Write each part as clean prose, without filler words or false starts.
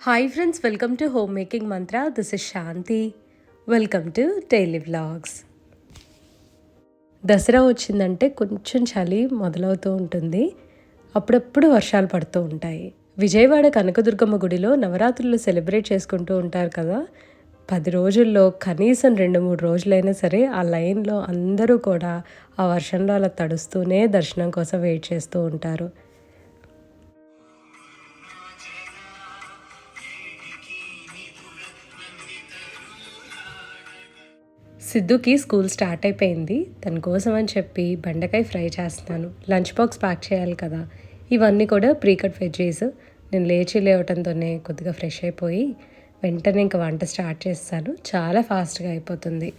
Hi friends, welcome to home making mantra. This is Shanti. Welcome to daily vlogs. Dasara వచ్చిందంటే కొంచెం చలి మొదలవుతూ ఉంటుంది. అప్పుడప్పుడు వర్షాలు పడుతూ ఉంటాయి. విజయవాడ కనకదుర్గమ్మ గుడిలో నవరాత్రులు సెలబ్రేట్ చేసుకుంటూ ఉంటారు కదా. 10 రోజుల్లో కనీసం 2-3 రోజులైనా సరే ఆ లైన్లో అందరూ కూడా ఆ వర్షంలో అలా తడుస్తూనే దర్శనం కోసం వెయిట్ చేస్తూ ఉంటారు. సిద్ధుకి స్కూల్ స్టార్ట్ అయిపోయింది. తన కోసం అని చెప్పి బెండకాయ ఫ్రై చేస్తున్నాను. లంచ్ బాక్స్ ప్యాక్ చేయాలి కదా. ఇవన్నీ కూడా ప్రీ కట్ వెజ్జీస్. నేను లేవటంతోనే కొద్దిగా ఫ్రెష్ అయిపోయి వెంటనే ఇంకా వంట స్టార్ట్ చేస్తాను. చాలా ఫాస్ట్గా అయిపోతుంది.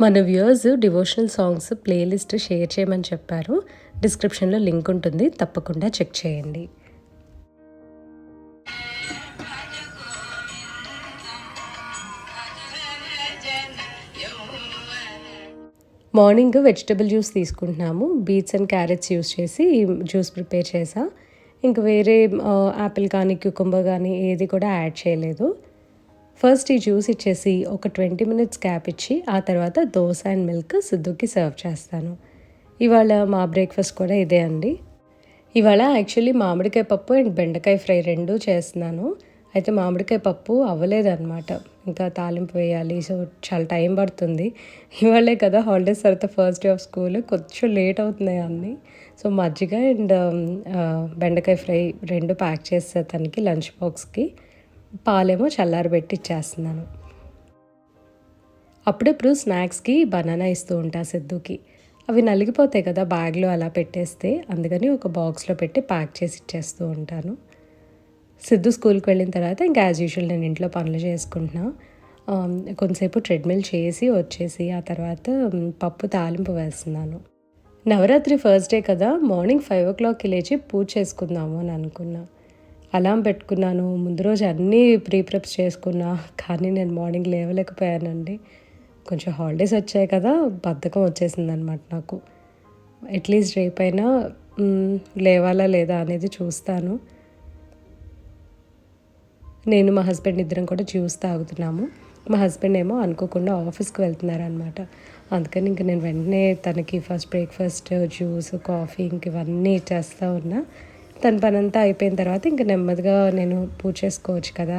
మన viewers devotional songs playlist share చేయమని చెప్పారు. డిస్క్రిప్షన్లో లింక్ ఉంటుంది, తప్పకుండా చెక్ చేయండి. మార్నింగ్ వెజిటబుల్ జ్యూస్ తీసుకుంటున్నాము. బీట్స్ అండ్ క్యారెట్స్ యూస్ చేసి జ్యూస్ ప్రిపేర్ చేసా. ఇంక వేరే యాపిల్ కానీ క్యూకంబర్ కానీ ఏది కూడా యాడ్ చేయలేదు. ఫస్ట్ ఈ జ్యూస్ ఇచ్చేసి ఒక 20 మినిట్స్ గ్యాప్ ఇచ్చి ఆ తర్వాత దోశ అండ్ మిల్క్ సిద్ధుకి సర్వ్ చేస్తాను. ఇవాళ మా బ్రేక్ఫాస్ట్ కూడా ఇదే అండి. ఇవాళ యాక్చువల్లీ మామిడికాయ పప్పు అండ్ బెండకాయ ఫ్రై 2 చేస్తున్నాను. అయితే మామిడికాయ పప్పు అవ్వలేదన్నమాట. ఇంకా తాలింపు వేయాలి, సో చాలా టైం పడుతుంది. ఇవాళే కదా హాలిడేస్ తర్వాత ఫస్ట్ డే ఆఫ్ స్కూల్, కొంచెం లేట్ అవుతున్నాయి అన్నీ. సో మజ్జిగ అండ్ బెండకాయ ఫ్రై 2 ప్యాక్ చేస్తే తనకి లంచ్ బాక్స్కి. పాలేమో చల్లారబెట్టి ఇచ్చేస్తున్నాను. అప్పుడప్పుడు స్నాక్స్కి బనానా ఇస్తూ ఉంటా సిద్ధుకి. అవి నలిగిపోతాయి కదా బ్యాగ్లో అలా పెట్టేస్తే, అందుకని ఒక బాక్స్లో పెట్టి ప్యాక్ చేసి ఇచ్చేస్తూ ఉంటాను. సిద్ధు స్కూల్కి వెళ్ళిన తర్వాత ఇంకా యాజ్ యూజువల్ నేను ఇంట్లో పనులు చేసుకుంటున్నా. కొంతసేపు ట్రెడ్మిల్ చేసి వచ్చేసి ఆ తర్వాత పప్పు తాలింపు వేస్తున్నాను. నవరాత్రి ఫస్ట్ డే కదా, మార్నింగ్ 5 o'clockకి లేచి పూజ చేసుకుందాము అని అనుకున్నా. అలారం పెట్టుకున్నాను. ముందు రోజు అన్నీ ప్రెప్స్ చేసుకున్నా, కానీ నేను మార్నింగ్ లేవలేకపోయానండి. కొంచెం హాలిడేస్ వచ్చాయి కదా, బద్ధకం వచ్చేసింది అనమాట నాకు. అట్లీస్ట్ రేపైనా లేవాలా లేదా అనేది చూస్తాను. నేను మా హస్బెండ్ ఇద్దరం కూడా జ్యూస్ తాగుతున్నాము. మా హస్బెండ్ ఏమో అనుకోకుండా ఆఫీస్కి వెళ్తున్నారనమాట. అందుకని ఇంక నేను వెంటనే తనకి ఫస్ట్ బ్రేక్ఫాస్ట్, జ్యూస్, కాఫీ ఇంక ఇవన్నీ చేస్తూ ఉన్నా. తన పనంతా అయిపోయిన తర్వాత ఇంక నెమ్మదిగా నేను పూజ చేసుకోవచ్చు కదా.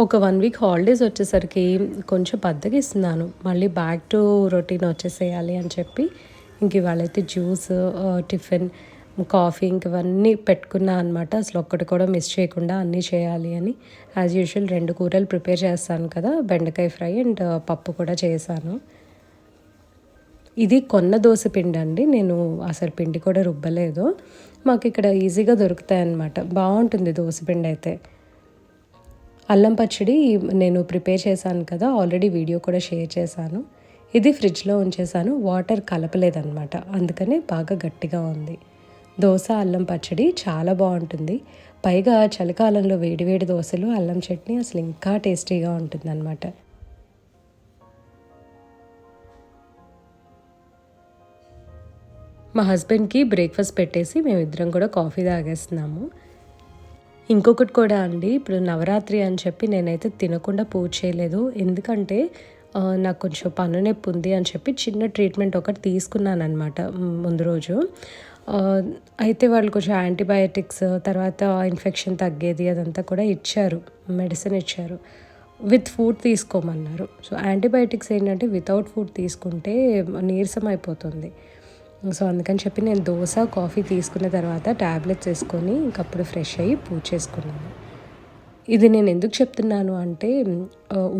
ఒక 1 వీక్ హాలిడేస్ వచ్చేసరికి కొంచెం బద్ధకిస్తున్నాను. మళ్ళీ బ్యాక్ టు రొటీన్ వచ్చేసేయాలి అని చెప్పి ఇంక ఇవాళైతే జ్యూస్, టిఫిన్, కాఫీ ఇంక ఇవన్నీ పెట్టుకున్నా అనమాట. అసలు ఒక్కటి కూడా మిస్ చేయకుండా అన్నీ చేయాలి అని. యాజ్ యూజువల్ 2 కూరలు ప్రిపేర్ చేస్తాను కదా, బెండకాయ ఫ్రై అండ్ పప్పు కూడా చేశాను. ఇది కొన్న దోశ పిండి అండి. నేను అసలు పిండి కూడా రుబ్బలేదు. మాకు ఇక్కడ ఈజీగా దొరుకుతాయి అన్నమాట. బాగుంటుంది దోశ పిండి అయితే. అల్లం పచ్చడి నేను ప్రిపేర్ చేశాను కదా, ఆల్రెడీ వీడియో కూడా షేర్ చేశాను. ఇది ఫ్రిడ్జ్లో ఉంచేసాను, వాటర్ కలపలేదన్నమాట, అందుకనే బాగా గట్టిగా ఉంది. దోశ అల్లం పచ్చడి చాలా బాగుంటుంది. పైగా చలికాలంలో వేడివేడి దోశలు, అల్లం చట్నీ అసలు ఇంకా టేస్టీగా ఉంటుంది అన్నమాట. మా హస్బెండ్కి బ్రేక్ఫాస్ట్ పెట్టేసి మేమిద్దరం కూడా కాఫీ తాగేస్తున్నాము. ఇంకొకటి కూడా అండి, ఇప్పుడు నవరాత్రి అని చెప్పి నేనైతే తినకుండా పూజ చేయలేదు. ఎందుకంటే నాకు కొంచెం పన్ను నొప్పి ఉంది అని చెప్పి చిన్న ట్రీట్మెంట్ ఒకటి తీసుకున్నాను అనమాట ముందు రోజు. అయితే వాళ్ళు కొంచెం యాంటీబయాటిక్స్, తర్వాత ఇన్ఫెక్షన్ తగ్గేది అదంతా కూడా ఇచ్చారు, మెడిసిన్ ఇచ్చారు. విత్ ఫుడ్ తీసుకోమన్నారు. సో యాంటీబయాటిక్స్ ఏంటంటే వితౌట్ ఫుడ్ తీసుకుంటే నీరసం అయిపోతుంది. సో అందుకని చెప్పి నేను దోశ, కాఫీ తీసుకున్న తర్వాత ట్యాబ్లెట్స్ వేసుకొని ఇంకప్పుడు ఫ్రెష్ అయ్యి పూజ చేసుకున్నాను. ఇది నేను ఎందుకు చెప్తున్నాను అంటే,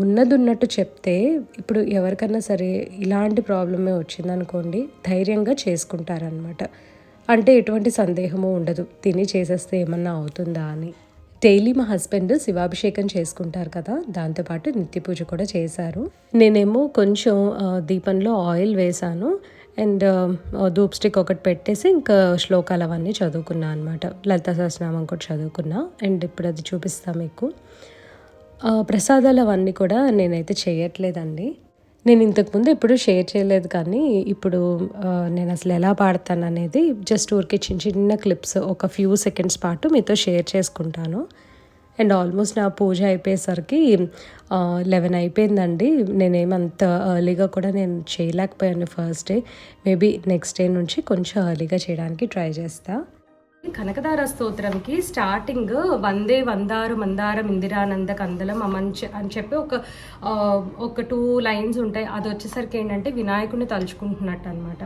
ఉన్నది ఉన్నట్టు చెప్తే ఇప్పుడు ఎవరికైనా సరే ఇలాంటి ప్రాబ్లమే వచ్చిందనుకోండి, ధైర్యంగా చేసుకుంటారనమాట. అంటే ఎటువంటి సందేహము ఉండదు, తిని చేసేస్తే ఏమన్నా అవుతుందా అని. డైలీ మా హస్బెండ్ శివాభిషేకం చేసుకుంటారు కదా, దాంతోపాటు నిత్య పూజ కూడా చేశారు. నేనేమో కొంచెం దీపంలో ఆయిల్ వేశాను అండ్ ధూప్ స్టిక్ ఒకటి పెట్టేసి ఇంకా శ్లోకాలు అవన్నీ చదువుకున్నా అనమాట. లలితా సహస్రనామం కూడా చదువుకున్నా. అండ్ ఇప్పుడు అది చూపిస్తా మీకు. ప్రసాదాలు అవన్నీ కూడా నేనైతే చేయట్లేదండి. నేను ఇంతకుముందు ఎప్పుడు షేర్ చేయలేదు, కానీ ఇప్పుడు నేను అసలు ఎలా పాడతాను అనేది జస్ట్ ఊరికే చిన్న చిన్న క్లిప్స్ ఒక ఫ్యూ సెకండ్స్ పాటు మీతో షేర్ చేసుకుంటాను. అండ్ ఆల్మోస్ట్ నా పూజ అయిపోయేసరికి 11 అయిపోయిందండి. నేనేమంత ఎర్లీగా కూడా నేను చేయలేకపోయాను first day. Maybe next day నుంచి కొంచెం ఎర్లీగా చేయడానికి ట్రై చేస్తాను. కనకదార స్తోత్రంకి స్టార్టింగ్ వందే వందారు మందారం ఇందిరానంద కందలం అమంచ అని చెప్పి ఒక 2 లైన్స్ ఉంటాయి. అది వచ్చేసరికి ఏంటంటే వినాయకుడిని తలుచుకుంటున్నట్టు అనమాట.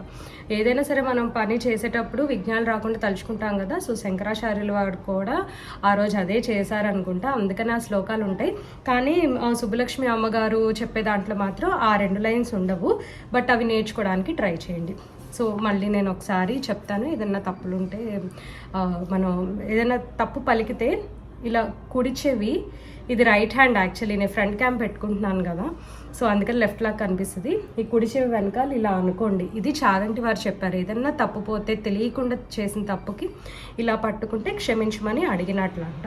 ఏదైనా సరే మనం పని చేసేటప్పుడు విఘ్నాలు రాకుండా తలుచుకుంటాం కదా. సో శంకరాచార్యుల వాడు కూడా ఆ రోజు అదే చేశారనుకుంటా, అందుకని ఆ శ్లోకాలు ఉంటాయి. కానీ సుబ్బలక్ష్మి అమ్మగారు చెప్పే దాంట్లో మాత్రం ఆ 2 లైన్స్ ఉండవు. బట్ అవి నేర్చుకోవడానికి ట్రై చేయండి. సో మళ్ళీ నేను ఒకసారి చెప్తాను. ఏదైనా తప్పులు ఉంటే మనం ఏదైనా తప్పు పలికితే ఇలా కుడి చెవి, ఇది రైట్ హ్యాండ్ యాక్చువల్లీ, నేను ఫ్రంట్ క్యామ్ పెట్టుకుంటున్నాను కదా, సో అందుకని లెఫ్ట్ లాగా కనిపిస్తుంది. ఈ కుడి చెవి వెనకాల ఇలా అనుకోండి. ఇది చాగంటి వారు చెప్పారు. ఏదన్నా తప్పు పోతే తెలియకుండా చేసిన తప్పుకి ఇలా పట్టుకుంటే క్షమించమని అడిగినట్లంట.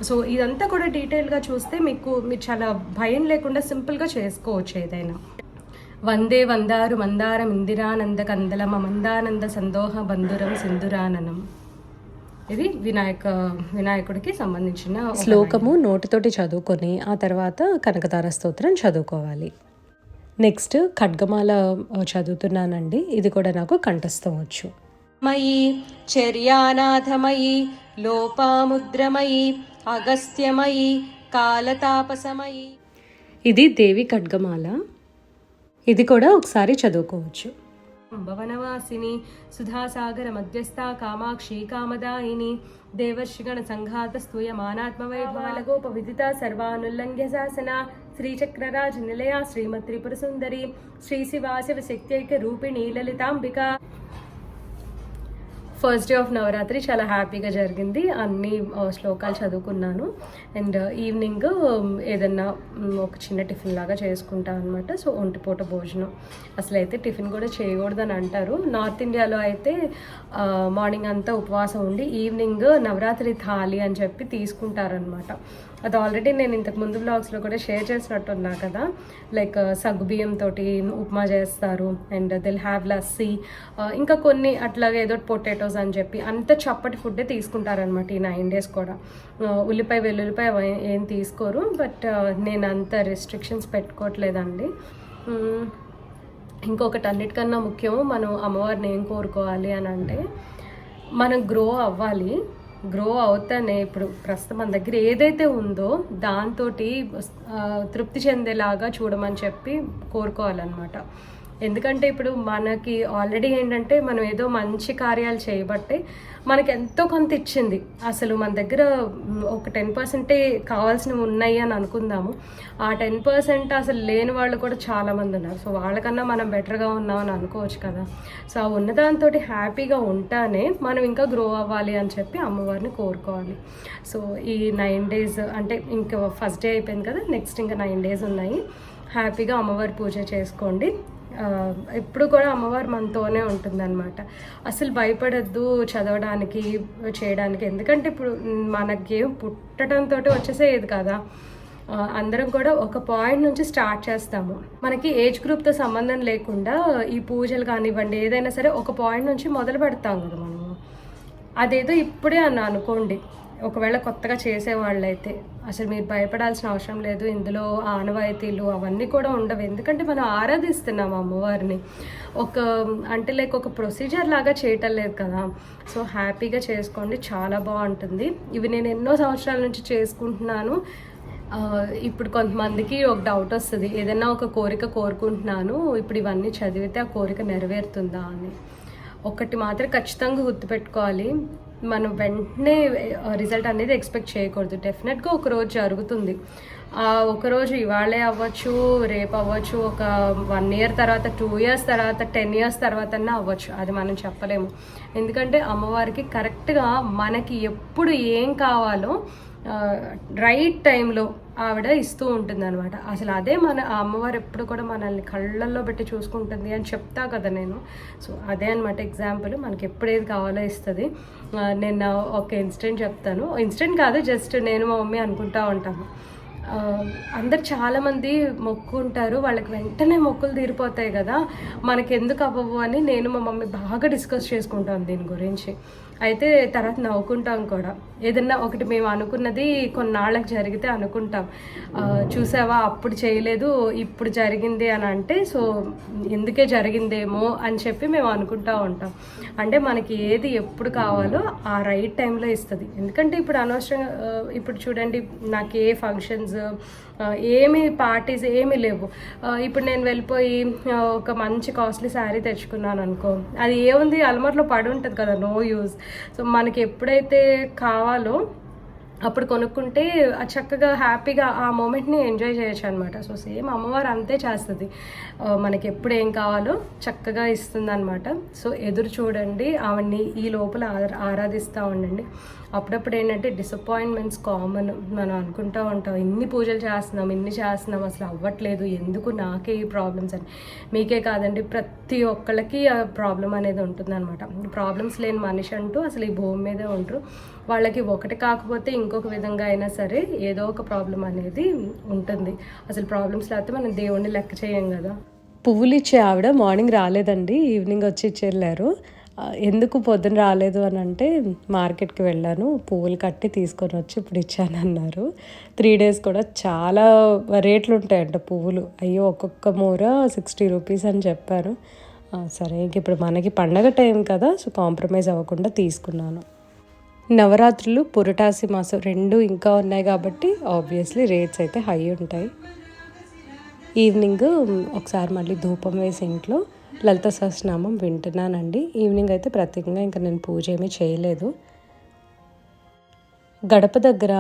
సో ఇదంతా కూడా డీటెయిల్గా చూస్తే మీరు చాలా భయం లేకుండా సింపుల్గా చేసుకోవచ్చు ఏదైనా. వందే వందారు మందారం ఇందిరానంద కందలం మందానంద సందోహ బంధురం సింధురాననం. ఇది వినాయకుడికి సంబంధించిన శ్లోకము. నోటితోటి చదువుకొని ఆ తర్వాత కనకదార స్తోత్రం చదువుకోవాలి. నెక్స్ట్ ఖడ్గమాల చదువుతున్నానండి. ఇది కూడా నాకు కంఠస్థం వచ్చు. మయి చర్యానాథమయి లోపాముద్రమయి అగస్త్యమయి కాలతాపసమయి. ఇది దేవి ఖడ్గమాల. ఇది కూడా ఒకసారి చదువుకోవచ్చు. భవనవాసిని సుధాసాగర మధ్యస్థ కామాక్షి కామదాయిని దేవర్షిగణ సంఘాత స్తూయమానాత్మవైభవలగోప విదిత సర్వానుల్లంఘ్య శాసన శ్రీచక్రరాజ నిలయ శ్రీమత్ త్రిపుర సుందరి శ్రీ శివాశివ శక్త్యైక రూపిణి Lalitambika. First day of Navratri చాలా హ్యాపీగా జరిగింది. అన్ని శ్లోకాలు చదువుకున్నాను. అండ్ ఈవినింగ్ ఏదన్నా ఒక చిన్న టిఫిన్ లాగా చేసుకుంటాను అనమాట. సో ఒంటిపూట భోజనం. అసలు అయితే టిఫిన్ కూడా చేయకూడదని అంటారు. నార్త్ ఇండియాలో అయితే మార్నింగ్ అంతా ఉపవాసం ఉండి ఈవినింగ్ నవరాత్రి థాలి అని చెప్పి తీసుకుంటారనమాట. అది ఆల్రెడీ నేను ఇంతకు ముందు బ్లాగ్స్లో కూడా షేర్ చేసినట్టున్నా కదా. లైక్ సగ్గుబియ్యంతో ఉప్మా చేస్తారు. అండ్ దిల్ హ్యావ్ లస్సీ, ఇంకా కొన్ని అట్లాగే ఏదో పొటాటోస్ అని చెప్పి అంత చప్పటి ఫుడ్డే తీసుకుంటారనమాట ఈ 9 days కూడా. ఉల్లిపాయ వెల్లుల్లిపాయ ఏం తీసుకోరు. బట్ నేను అంత రెస్ట్రిక్షన్స్ పెట్టుకోవట్లేదండి. ఇంకొకటి అన్నిటికన్నా ముఖ్యం, మనం అమ్మవారిని ఏం కోరుకోవాలి అని అంటే, మనం గ్రో అవ్వాలి. గ్రో అవుతానే ఇప్పుడు ప్రస్తుతం మన దగ్గర ఏదైతే ఉందో దాంతో తృప్తి చెందేలాగా చూడమని చెప్పి కోరుకోవాలన్నమాట. ఎందుకంటే ఇప్పుడు మనకి ఆల్రెడీ ఏంటంటే మనం ఏదో మంచి కార్యాలు చేయబట్టే మనకి ఎంతో కొంత ఇచ్చింది. అసలు మన దగ్గర ఒక 10% కావాల్సినవి ఉన్నాయి అని అనుకుందాము. ఆ 10% అసలు లేని వాళ్ళు కూడా చాలామంది ఉన్నారు. సో వాళ్ళకన్నా మనం బెటర్గా ఉన్నామని అనుకోవచ్చు కదా. సో ఆ ఉన్నదాంతో హ్యాపీగా ఉంటానే మనం ఇంకా గ్రో అవ్వాలి అని చెప్పి అమ్మవారిని కోరుకోవాలి. సో ఈ 9 days అంటే ఇంకా ఫస్ట్ డే అయిపోయింది కదా, నెక్స్ట్ ఇంకా 9 days ఉన్నాయి. హ్యాపీగా అమ్మవారి పూజ చేసుకోండి. ఎప్పుడు కూడా అమ్మవారు మనతోనే ఉంటుందన్నమాట. అసలు భయపడద్దు చదవడానికి చేయడానికి. ఎందుకంటే ఇప్పుడు మనకి పుట్టడంతో వచ్చేసేది కదా. అందరం కూడా ఒక పాయింట్ నుంచి స్టార్ట్ చేస్తాము. మనకి ఏజ్ గ్రూప్తో సంబంధం లేకుండా ఈ పూజలు కానివ్వండి ఏదైనా సరే ఒక పాయింట్ నుంచి మొదలు పెడతాం కదా మనము. అదేదో ఇప్పుడే అనుకోండి. ఒకవేళ కొత్తగా చేసేవాళ్ళైతే అసలు మీరు భయపడాల్సిన అవసరం లేదు. ఇందులో ఆనవాయితీలు అవన్నీ కూడా ఉండవు. ఎందుకంటే మనం ఆరాధిస్తున్నాము అమ్మవారిని. ఒక ప్రొసీజర్ లాగా చేయటం లేదు కదా. సో హ్యాపీగా చేసుకోండి, చాలా బాగుంటుంది. ఇవి నేను ఎన్నో సంవత్సరాల నుంచి చేసుకుంటున్నాను. ఇప్పుడు కొంతమందికి ఒక డౌట్ వస్తుంది, ఏదైనా ఒక కోరిక కోరుకుంటున్నాను, ఇప్పుడు ఇవన్నీ చదివితే ఆ కోరిక నెరవేరుతుందా అని. ఒకటి మాత్రం ఖచ్చితంగా గుర్తుపెట్టుకోవాలి, మనం వెంటనే రిజల్ట్ అనేది ఎక్స్పెక్ట్ చేయకూడదు. డెఫినెట్గా ఒకరోజు జరుగుతుంది. ఒకరోజు ఇవాళే అవ్వచ్చు, రేపు అవ్వచ్చు, ఒక 1 year తర్వాత, 2 years తర్వాత, 10 years తర్వాత అవ్వచ్చు. అది మనం చెప్పలేము. ఎందుకంటే అమ్మవారికి కరెక్ట్గా మనకి ఎప్పుడు ఏం కావాలో రైట్ టైంలో ఆవిడ ఇస్తూ ఉంటుంది అనమాట. అసలు అదే మన అమ్మవారు ఎప్పుడు కూడా మనల్ని కళ్ళల్లో పెట్టి చూసుకుంటుంది అని చెప్తా కదా నేను. సో అదే అనమాట ఎగ్జాంపుల్. మనకి ఎప్పుడు ఏది కావాలో ఇస్తుంది. నేను ఒక ఇన్సిడెంట్ చెప్తాను. ఇన్సిడెంట్ కాదు, జస్ట్ నేను మా మమ్మీ అనుకుంటా ఉంటాను. అందరు చాలామంది మొక్కుంటారు, వాళ్ళకి వెంటనే మొక్కులు తీరిపోతాయి కదా, మనకి ఎందుకు అవ్వవు అని నేను మా మమ్మీ బాగా డిస్కస్ చేసుకుంటాం దీని గురించి. అయితే తర్వాత నవ్వుకుంటాం కూడా. ఏదన్నా ఒకటి మేము అనుకున్నది కొన్నాళ్ళకి జరిగితే అనుకుంటాం, చూసావా అప్పుడు చేయలేదు ఇప్పుడు జరిగింది అని అంటే, సో ఎందుకే జరిగిందేమో అని చెప్పి మేము అనుకుంటూ ఉంటాం. అంటే మనకి ఏది ఎప్పుడు కావాలో ఆ రైట్ టైంలో ఇస్తుంది. ఎందుకంటే ఇప్పుడు అనవసరంగా ఇప్పుడు చూడండి, నాకు ఏ ఫంక్షన్స్ ఏమి పార్టీస్ ఏమీ లేవు. ఇప్పుడు నేను వెళ్ళిపోయి ఒక మంచి కాస్ట్లీ శారీ తెచ్చుకున్నాను అనుకో, అది ఏముంది అలమార్లో పడి ఉంటుంది కదా, నో యూజ్. సో మనకి ఎప్పుడైతే కావాలో అప్పుడు కొనుక్కుంటే చక్కగా హ్యాపీగా ఆ మూమెంట్ని ఎంజాయ్ చేయొచ్చు అనమాట. సో సేమ్ అమ్మవారు అంతే చేస్తుంది, మనకి ఎప్పుడు ఏం కావాలో చక్కగా ఇస్తుంది అనమాట. సో ఎదురు చూడండి, ఆవిడ్ని ఈ లోపల ఆరాధిస్తూ ఉండండి. అప్పుడప్పుడు ఏంటంటే డిసప్పాయింట్మెంట్స్ కామన్. మనం అనుకుంటూ ఉంటాం ఇన్ని పూజలు చేస్తున్నాం అసలు అవ్వట్లేదు, ఎందుకు నాకే ఈ ప్రాబ్లమ్స్ అని. మీకే కాదండి, ప్రతి ఒక్కళ్ళకి ఆ ప్రాబ్లం అనేది ఉంటుందన్నమాట. ప్రాబ్లమ్స్ లేని మనిషి అంటూ అసలు ఈ భూమి మీదే ఉంటారు. వాళ్ళకి ఒకటి కాకపోతే ఇంకొక విధంగా అయినా సరే ఏదో ఒక ప్రాబ్లం అనేది ఉంటుంది. అసలు ప్రాబ్లమ్స్ లేకపోతే మనం దేవుణ్ణి లెక్క చేయం కదా. పువ్వులు ఇచ్చే ఆవిడ మార్నింగ్ రాలేదండి, ఈవినింగ్ వచ్చి ఇచ్చేళ్ళారు. ఎందుకు పొద్దున రాలేదు అని అంటే, మార్కెట్కి వెళ్ళాను, పువ్వులు కట్టి తీసుకొని వచ్చి ఇప్పుడు ఇచ్చానన్నారు. 3 days కూడా చాలా రేట్లు ఉంటాయంట పువ్వులు. అయ్యో ఒక్కొక్క మూర 60 రూపీస్ అని చెప్పారు. సరే ఇంక ఇప్పుడు మనకి పండగ టైం కదా, సో కాంప్రమైజ్ అవ్వకుండా తీసుకున్నాను. నవరాత్రులు పురటాసి మాసం 2 ఇంకా ఉన్నాయి కాబట్టి ఆబ్వియస్లీ రేట్స్ అయితే హై ఉంటాయి. ఈవినింగ్ ఒకసారి మళ్ళీ ధూపం వేసి ఇంట్లో లలిత సహస్రనామం వింటున్నానండి. ఈవినింగ్ అయితే ప్రత్యేకంగా ఇంకా నేను పూజ ఏమీ చేయలేదు. గడప దగ్గర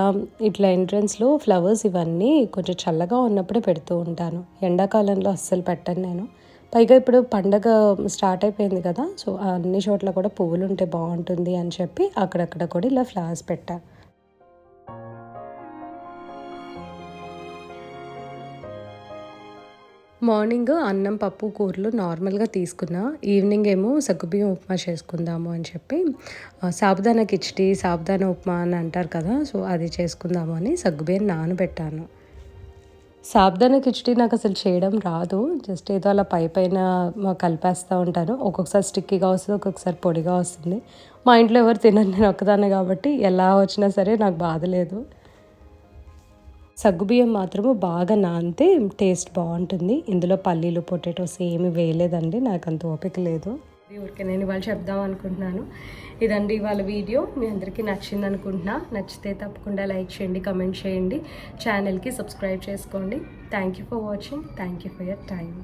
ఇట్లా ఎంట్రన్స్లో ఫ్లవర్స్ ఇవన్నీ కొంచెం చల్లగా ఉన్నప్పుడే పెడుతూ ఉంటాను, ఎండాకాలంలో అస్సలు పెట్టను నేను. పైగా ఇప్పుడు పండగ స్టార్ట్ అయిపోయింది కదా, సో అన్ని చోట్ల కూడా పువ్వులు ఉంటే బాగుంటుంది అని చెప్పి అక్కడక్కడ కూడా ఇలా ఫ్లవర్స్ పెట్టా. మార్నింగ్ అన్నం పప్పు కూరలు నార్మల్గా తీసుకున్నా. ఈవినింగ్ ఏమో సగ్గుబియ్యం ఉప్మా చేసుకుందాము అని చెప్పి, సాబుదానా కిచిడి సాబుదానా ఉప్మా అని అంటారు కదా, సో అది చేసుకుందాము అని సగ్గుబియ్యం నానబెట్టాను. సాబుదానా కిచిడి నాకు అసలు చేయడం రాదు, జస్ట్ ఏదో అలా పైన కలిపేస్తూ ఉంటాను. ఒక్కొక్కసారి స్టిక్కీగా వస్తుంది, ఒక్కొక్కసారి పొడిగా వస్తుంది. మా ఇంట్లో ఎవరు తినను, నేను ఒక్కదాన్ని కాబట్టి ఎలా వచ్చినా సరే నాకు బాధ లేదు. సగ్గుబియ్యం మాత్రము బాగా నానితే టేస్ట్ బాగుంటుంది. ఇందులో పల్లీలు పొటాటోస్ ఏమి వేయలేదండి, నాకు అంత ఓపిక లేదు. ఊరికే నేను ఇవాళ చెప్దాం అనుకుంటున్నాను. ఇదండి ఇవాళ వీడియో. మీ అందరికీ నచ్చింది అనుకుంటున్నా. నచ్చితే తప్పకుండా లైక్ చేయండి, కమెంట్ చేయండి, ఛానల్కి సబ్స్క్రైబ్ చేసుకోండి. Thank you for watching. Thank you for your time.